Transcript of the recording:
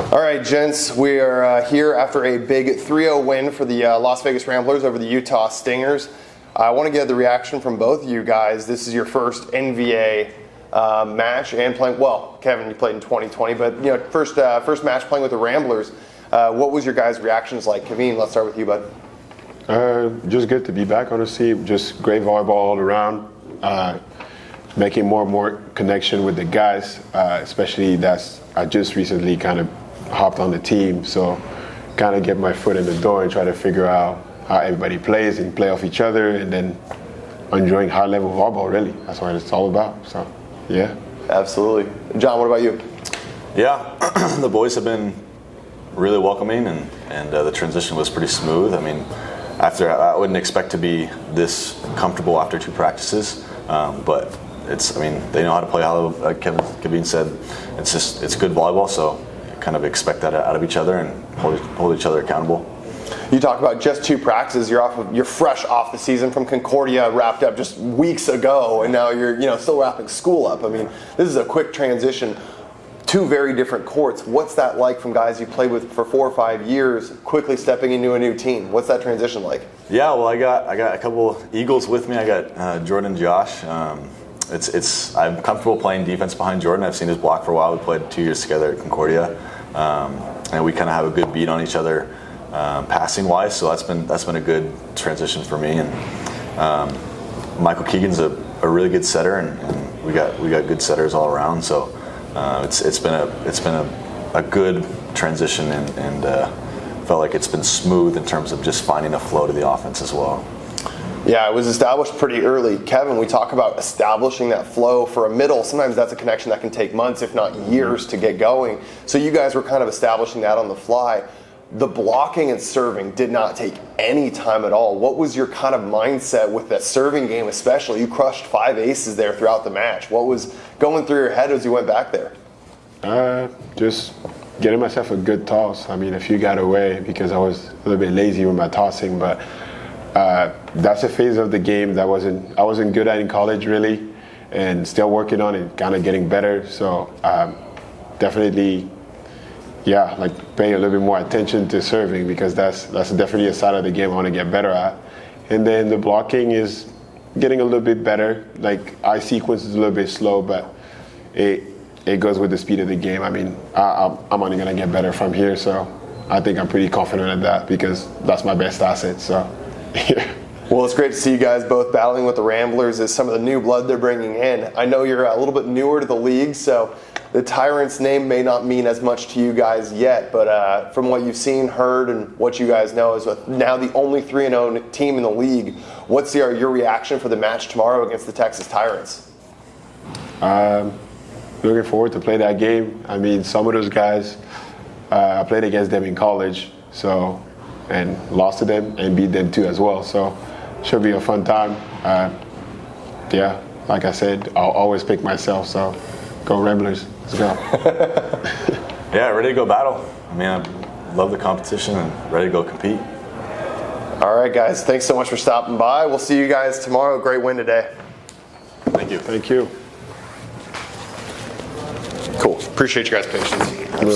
All right, gents, we are here after a big 3-0 win for the Las Vegas Ramblers over the Utah Stingers. I want to get the reaction from both of you guys. This is your first NBA match and playing, well, Kevin, you played in 2020, but first match playing with the Ramblers. What was your guys' reactions like? Kevin, let's start with you, bud. Just good to be back, honestly. Just great volleyball all around. Making more and more connection with the guys, especially I just recently kind of hopped on the team, so kind of get my foot in the door and try to figure out how everybody plays and play off each other, and then enjoying high level volleyball. Really, that's what it's all about. So, yeah. Absolutely. John, what about you? Yeah, the boys have been really welcoming, and the transition was pretty smooth. I mean, I wouldn't expect to be this comfortable after 2 practices, but they know how to play. How like Kevin said, it's good volleyball, so kind of expect that out of each other and hold each other accountable. You talk about just 2 practices. You're fresh off the season from Concordia, wrapped up just weeks ago, and now you're still wrapping school up. I mean, this is a quick transition. 2 very different courts. What's that like from guys you played with for 4 or 5 years, quickly stepping into a new team? What's that transition like? Yeah, well, I got a couple Eagles with me. I got Jordan and Josh. I'm comfortable playing defense behind Jordan. I've seen his block for a while. We played 2 years together at Concordia, and we kind of have a good beat on each other passing wise. So that's been a good transition for me. And Michael Keegan's a really good setter, and we got good setters all around. So it's been a good transition, and felt like it's been smooth in terms of just finding a flow to the offense as well. Yeah, it was established pretty early. Kevin, we talk about establishing that flow for a middle. Sometimes that's a connection that can take months, if not years, to get going. So you guys were kind of establishing that on the fly. The blocking and serving did not take any time at all. What was your kind of mindset with that serving game especially? You crushed 5 aces there throughout the match. What was going through your head as you went back there? Just getting myself a good toss. I mean, a few got away because I was a little bit lazy with my tossing, but that's a phase of the game that I wasn't good at in college really, and still working on it, kind of getting better. So definitely, yeah, like paying a little bit more attention to serving, because that's definitely a side of the game I want to get better at. And then the blocking is getting a little bit better. Like eye sequence is a little bit slow, but it goes with the speed of the game. I mean, I'm only gonna get better from here, so I think I'm pretty confident at that, because that's my best asset. So. Yeah. Well, it's great to see you guys both battling with the Ramblers as some of the new blood they're bringing in. I know you're a little bit newer to the league, so the Tyrants name may not mean as much to you guys yet, but from what you've seen, heard, and what you guys know, is now the only 3-0 team in the league. What's your reaction for the match tomorrow against the Texas Tyrants? Looking forward to play that game. I mean, some of those guys, I played against them in college, and lost to them and beat them too as well. So should be a fun time. Yeah, like I said, I'll always pick myself. So go Ramblers, let's go. Yeah, ready to go battle. I mean, I love the competition and ready to go compete. All right, guys, thanks so much for stopping by. We'll see you guys tomorrow. Great win today. Thank you. Thank you. Cool. Appreciate you guys' patience.